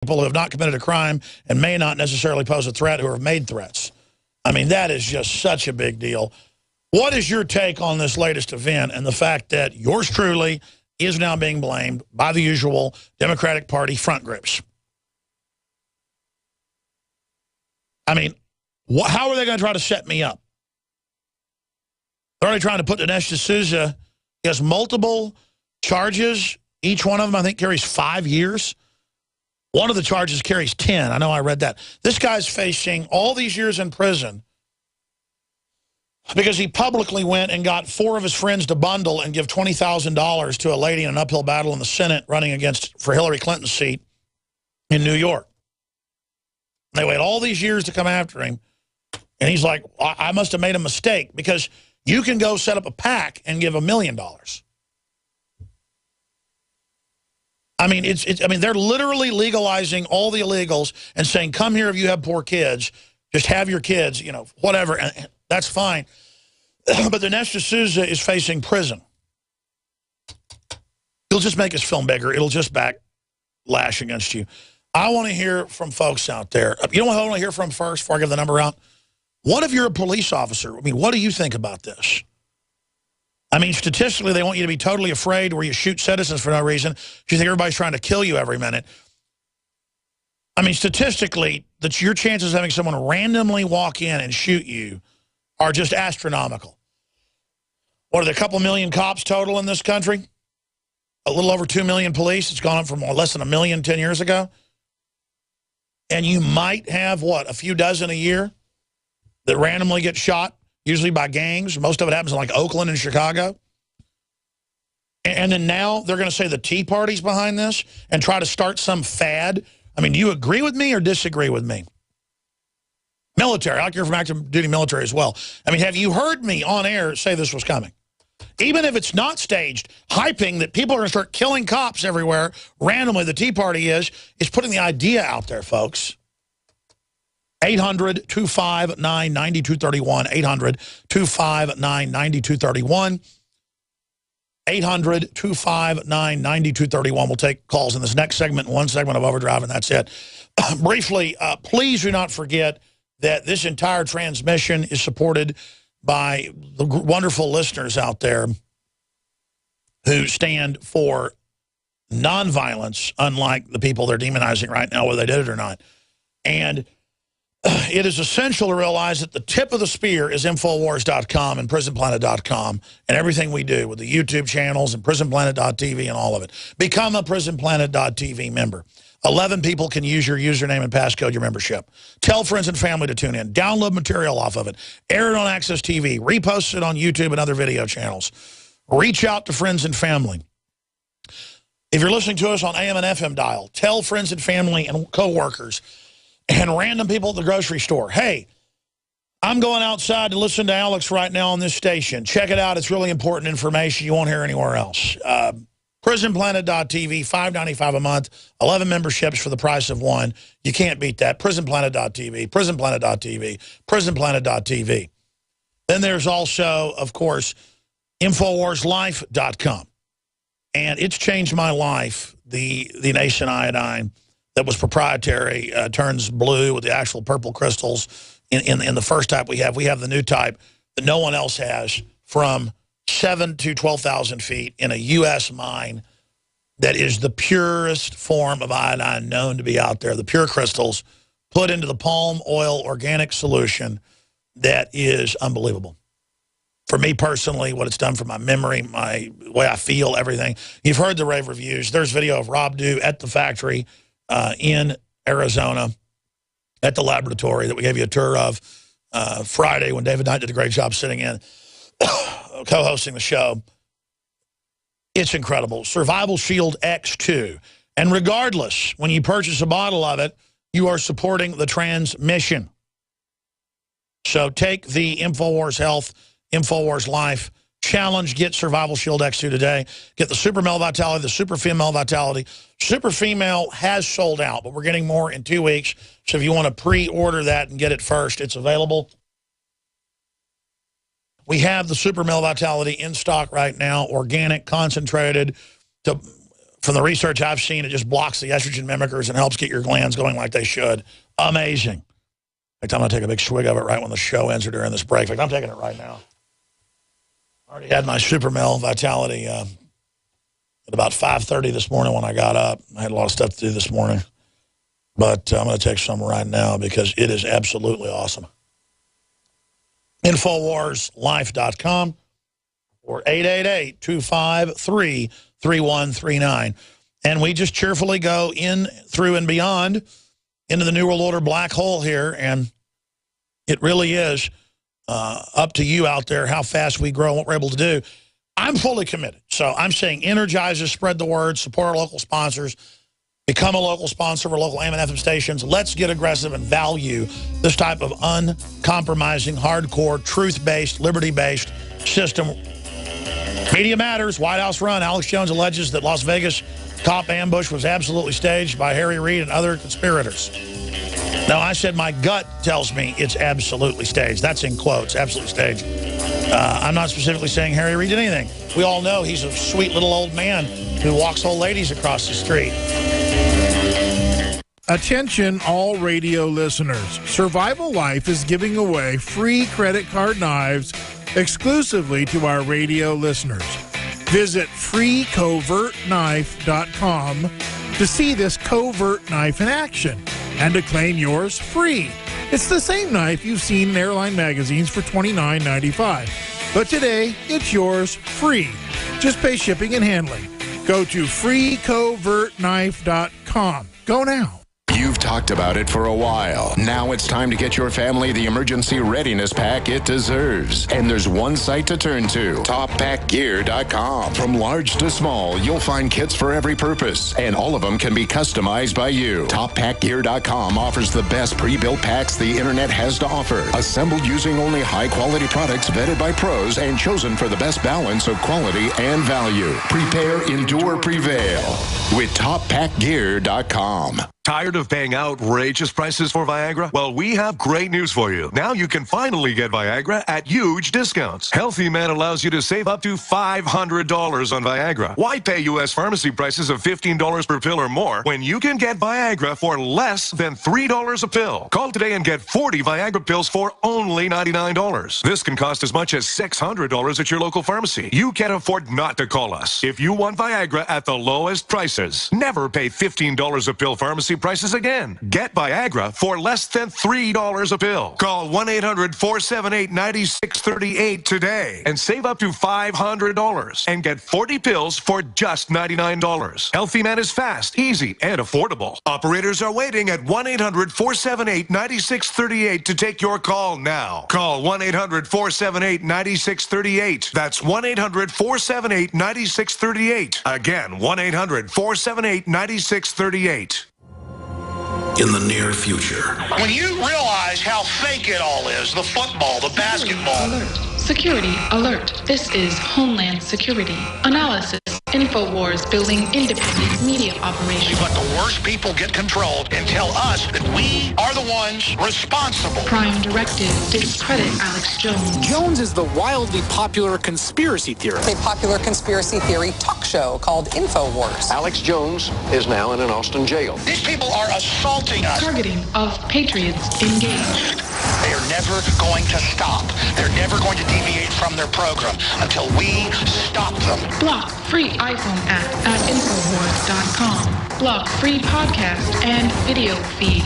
people who have not committed a crime and may not necessarily pose a threat who have made threats. I mean, that is just such a big deal. What is your take on this latest event and the fact that yours truly is now being blamed by the usual Democratic Party front groups? I mean, how are they going to try to set me up? They're already trying to put Dinesh D'Souza. He has multiple charges. Each one of them, I think, carries 5 years. One of the charges carries 10. I know I read that. This guy's facing all these years in prison because he publicly went and got 4 of his friends to bundle and give $20,000 to a lady in an uphill battle in the Senate running for Hillary Clinton's seat in New York. They waited all these years to come after him. And he's like, I must have made a mistake, because you can go set up a PAC and give $1 million. I mean, I mean, they're literally legalizing all the illegals and saying, come here if you have poor kids. Just have your kids, you know, whatever. And that's fine. But Dinesh D'Souza is facing prison. He'll just make his film bigger. It'll just backlash against you. I want to hear from folks out there. You know what I want to hear from first before I give the number out? What if you're a police officer? I mean, what do you think about this? I mean, statistically, they want you to be totally afraid where you shoot citizens for no reason. You think everybody's trying to kill you every minute. I mean, statistically, your chances of having someone randomly walk in and shoot you are just astronomical. What are there, a couple million cops total in this country? A little over 2 million police. It's gone up from less than 1 million 10 years ago. And you might have, what, a few dozen a year that randomly get shot, usually by gangs. Most of it happens in like Oakland and Chicago. And then now they're going to say the Tea Party's behind this and try to start some fad. I mean, do you agree with me or disagree with me? Military. I like to hear from active duty military as well. I mean, have you heard me on air say this was coming? Even if it's not staged, hyping that people are going to start killing cops everywhere randomly, the Tea Party is putting the idea out there, folks. 800-259-9231. 800-259-9231. 800-259-9231. We'll take calls in this next segment, one segment of Overdrive, and that's it. Briefly, please do not forget that this entire transmission is supported by the wonderful listeners out there who stand for nonviolence, unlike the people they're demonizing right now, whether they did it or not. And it is essential to realize that the tip of the spear is Infowars.com and PrisonPlanet.com and everything we do with the YouTube channels and PrisonPlanet.tv and all of it. Become a PrisonPlanet.tv member. 11 people can use your username and passcode your membership. Tell friends and family to tune in. Download material off of it. Air it on Access TV. Repost it on YouTube and other video channels. Reach out to friends and family. If you're listening to us on AM and FM dial, tell friends and family and coworkers and random people at the grocery store, hey, I'm going outside to listen to Alex right now on this station. Check it out. It's really important information you won't hear anywhere else. PrisonPlanet.tv, $5.95 a month, 11 memberships for the price of one. You can't beat that. PrisonPlanet.tv, PrisonPlanet.tv, PrisonPlanet.tv. Then there's also, of course, InfoWarsLife.com. And it's changed my life. The Nation iodine that was proprietary turns blue with the actual purple crystals in the first type we have. We have the new type that no one else has, from 7,000 to 12,000 feet in a U.S. mine that is the purest form of iodine known to be out there. The pure crystals put into the palm oil organic solution that is unbelievable. For me personally, what it's done for my memory, my way I feel, everything. You've heard the rave reviews. There's video of Rob Dew at the factory in Arizona at the laboratory that we gave you a tour of Friday when David Knight did a great job sitting in, co-hosting the show. It's incredible. Survival Shield X2. And regardless, when you purchase a bottle of it, you are supporting the transmission. So take the InfoWars Health, InfoWars Life challenge. Get Survival Shield X2 today. Get the Super Male Vitality, the Super Female Vitality. Super Female has sold out, but we're getting more in 2 weeks. So if you want to pre-order that and get it first, it's available. We have the Super Male Vitality in stock right now, organic, concentrated, to from the research I've seen, it just blocks the estrogen mimickers and helps get your glands going like they should. Amazing. In fact, I'm going to take a big swig of it right when the show ends or during this break. In fact, I'm taking it right now. I already had my Super Male Vitality at about 5:30 this morning when I got up. I had a lot of stuff to do this morning. But I'm going to take some right now because it is absolutely awesome. InfoWarsLife.com or 888-253-3139. And we just cheerfully go in, through, and beyond into the New World Order black hole here. And it really is up to you out there how fast we grow and what we're able to do. I'm fully committed. So I'm saying energize us, spread the word, support our local sponsors, become a local sponsor of our local AM and FM stations. Let's get aggressive and value this type of uncompromising, hardcore, truth-based, liberty-based system. Media matters. White House run. Alex Jones alleges that Las Vegas cop ambush was absolutely staged by Harry Reid and other conspirators. Now, I said my gut tells me it's absolutely staged. That's in quotes, absolutely staged. I'm not specifically saying Harry Reid did anything. We all know he's a sweet little old man who walks old ladies across the street. Attention all radio listeners. Survival Life is giving away free credit card knives exclusively to our radio listeners. Visit freecovertknife.com to see this covert knife in action and to claim yours free. It's the same knife you've seen in airline magazines for $29.95. But today, it's yours free. Just pay shipping and handling. Go to freecovertknife.com. Go now. You've talked about it for a while. Now it's time to get your family the emergency readiness pack it deserves. And there's one site to turn to, toppackgear.com. From large to small, you'll find kits for every purpose, and all of them can be customized by you. Toppackgear.com offers the best pre-built packs the internet has to offer, assembled using only high-quality products vetted by pros and chosen for the best balance of quality and value. Prepare, endure, prevail with toppackgear.com. Tired of paying outrageous prices for Viagra? Well, we have great news for you. Now you can finally get Viagra at huge discounts. Healthy Man allows you to save up to $500 on Viagra. Why pay U.S. pharmacy prices of $15 per pill or more when you can get Viagra for less than $3 a pill? Call today and get 40 Viagra pills for only $99. This can cost as much as $600 at your local pharmacy. You can't afford not to call us. If you want Viagra at the lowest prices, never pay $15 a pill pharmacy prices again. Get Viagra for less than $3 a pill. Call 1-800-478-9638 today and save up to $500 and get 40 pills for just $99. Healthy Man is fast, easy, and affordable. Operators are waiting at 1-800-478-9638 to take your call now. Call 1-800-478-9638. That's 1-800-478-9638. Again, 1-800-478-9638. In the near future. When you realize how fake it all is, the football, the basketball. Alert. Security alert. This is Homeland Security. Analysis. InfoWars building independent media operations. Let the worst people get controlled and tell us that we are the ones responsible. Prime Directive. Discredit Alex Jones. Jones is the wildly popular conspiracy theorist. A popular conspiracy theory talk show called InfoWars. Alex Jones is now in an Austin jail. These people are assaulting us. Targeting of patriots engaged. They are never going to stop. They're never going to deviate from their program until we stop them. Block free iPhone app at Infowars.com. Block free podcast and video feed.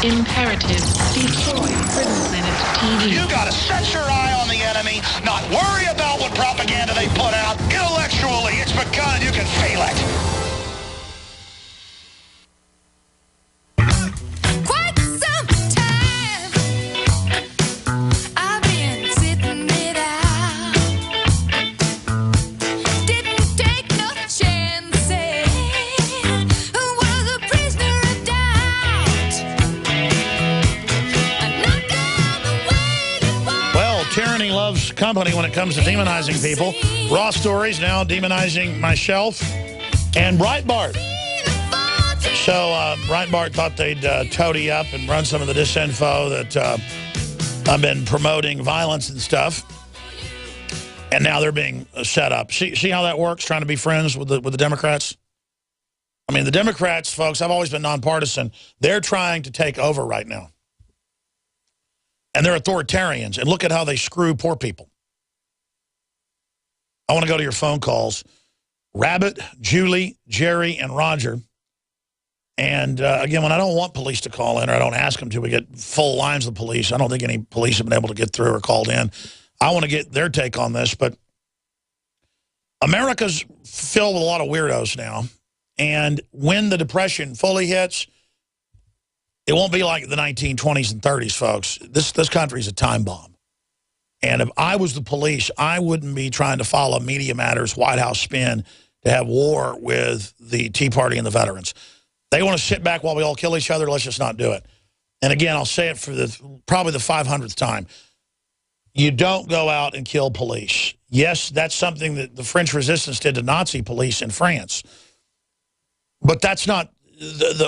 Imperative. Destroy Prison Planet TV. You gotta set your eye on the enemy, not worry about what propaganda they put out. Intellectually, it's begun. You can feel it. Company when it comes to demonizing people. Raw Stories now demonizing myself and Breitbart. So Breitbart thought they'd toady up and run some of the disinfo that I've been promoting violence and stuff. And now they're being set up. See how that works, trying to be friends with the Democrats? I mean, the Democrats, folks, I've always been nonpartisan. They're trying to take over right now. And they're authoritarians. And look at how they screw poor people. I want to go to your phone calls. Rabbit, Julie, Jerry, and Roger. And again, when I don't want police to call in or I don't ask them to, we get full lines of police. I don't think any police have been able to get through or called in. I want to get their take on this. But America's filled with a lot of weirdos now. And when the Depression fully hits, it won't be like the 1920s and 30s, folks. This country's a time bomb. And if I was the police, I wouldn't be trying to follow Media Matters, White House spin to have war with the Tea Party and the veterans. They want to sit back while we all kill each other. Let's just not do it. And again, I'll say it for probably the 500th time. You don't go out and kill police. Yes, that's something that the French resistance did to Nazi police in France. But that's not,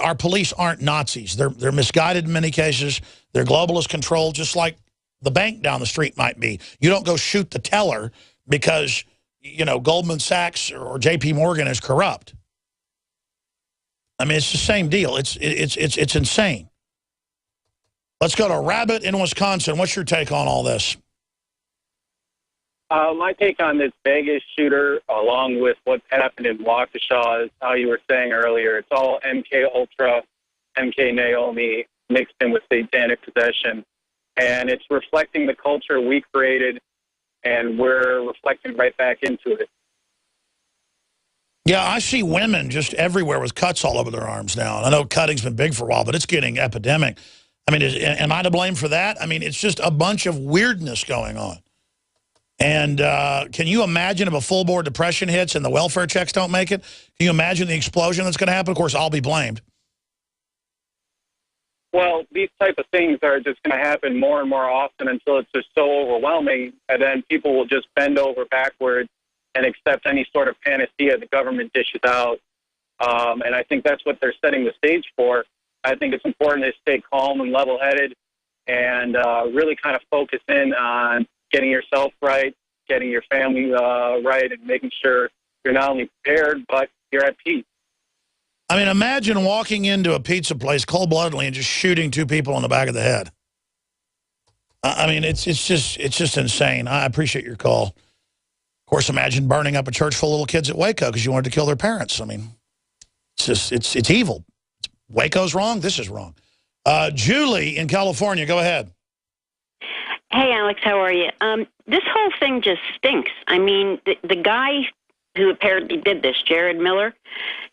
our police aren't Nazis. They're misguided in many cases. They're globalist controlled, just like the bank down the street might be. You don't go shoot the teller because, you know, Goldman Sachs or JP Morgan is corrupt. I mean, it's the same deal. It's insane. Let's go to Rabbit in Wisconsin. What's your take on all this? My take on this Vegas shooter, along with what happened in Waukesha, is how you were saying earlier. It's all MK Ultra, MK Naomi mixed in with satanic possession. And it's reflecting the culture we created, and we're reflecting right back into it. Yeah, I see women just everywhere with cuts all over their arms now. And I know cutting's been big for a while, but it's getting epidemic. I mean, am I to blame for that? I mean, it's just a bunch of weirdness going on. And can you imagine if a full-bore depression hits and the welfare checks don't make it? Can you imagine the explosion that's going to happen? Of course, I'll be blamed. Well, these type of things are just going to happen more and more often until it's just so overwhelming, and then people will just bend over backwards and accept any sort of panacea the government dishes out. And I think that's what they're setting the stage for. I think it's important to stay calm and level-headed and really kind of focus in on getting yourself right, getting your family right, and making sure you're not only prepared, but you're at peace. I mean, imagine walking into a pizza place cold-bloodedly and just shooting 2 people in the back of the head. I mean, it's just insane. I appreciate your call. Of course, imagine burning up a church full of little kids at Waco because you wanted to kill their parents. I mean, it's just, it's evil. Waco's wrong. This is wrong. Julie in California, go ahead. Hey, Alex, how are you? This whole thing just stinks. I mean, the guy who apparently did this, Jared Miller,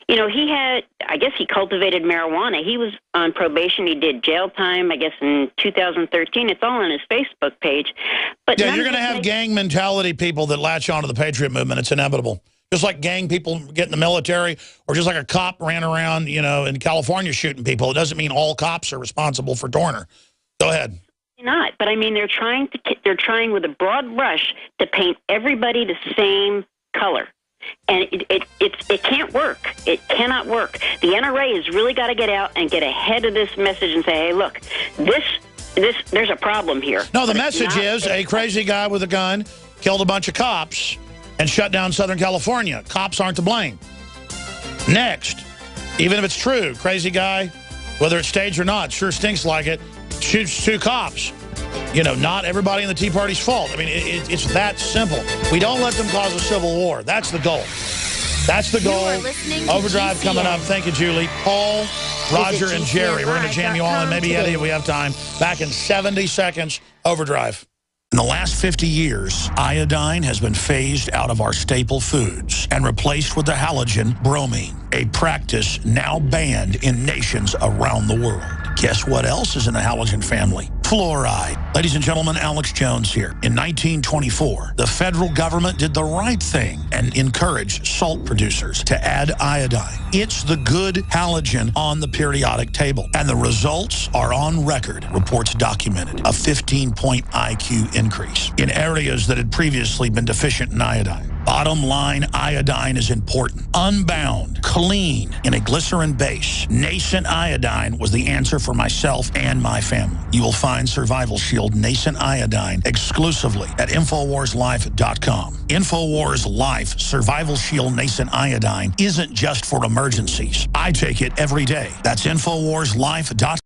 you know, I guess he cultivated marijuana. He was on probation. He did jail time, I guess, in 2013. It's all on his Facebook page. But yeah, you're going to have gang mentality people that latch onto the Patriot movement. It's inevitable. Just like gang people get in the military, or just like a cop ran around, you know, in California shooting people. It doesn't mean all cops are responsible for Dorner. Go ahead. Not, but I mean, they're trying with a broad brush to paint everybody the same color. And it can't work. It cannot work. The NRA has really got to get out and get ahead of this message and say, hey, look, there's a problem here. No, the message is a crazy guy with a gun killed a bunch of cops and shut down Southern California. Cops aren't to blame. Next, even if it's true, crazy guy, whether it's staged or not, sure stinks like it, shoots 2 cops. You know, not everybody in the Tea Party's fault. I mean, it's that simple. We don't let them cause a civil war. That's the goal. That's the goal. Overdrive coming up. Thank you, Julie. Paul, Roger, and Jerry. We're going to jam you all in. Maybe Eddie if we have time. Back in 70 seconds. Overdrive. In the last 50 years, iodine has been phased out of our staple foods and replaced with the halogen bromine, a practice now banned in nations around the world. Guess what else is in the halogen family? Fluoride. Ladies and gentlemen, Alex Jones here. In 1924, the federal government did the right thing and encouraged salt producers to add iodine. It's the good halogen on the periodic table. And the results are on record, reports documented. A 15-point IQ increase in areas that had previously been deficient in iodine. Bottom line, iodine is important. Unbound, clean, in a glycerin base. Nascent iodine was the answer for myself and my family. You will find Survival Shield Nascent Iodine exclusively at InfoWarsLife.com. InfoWars Life Survival Shield Nascent Iodine isn't just for emergencies. I take it every day. That's InfoWarsLife.com.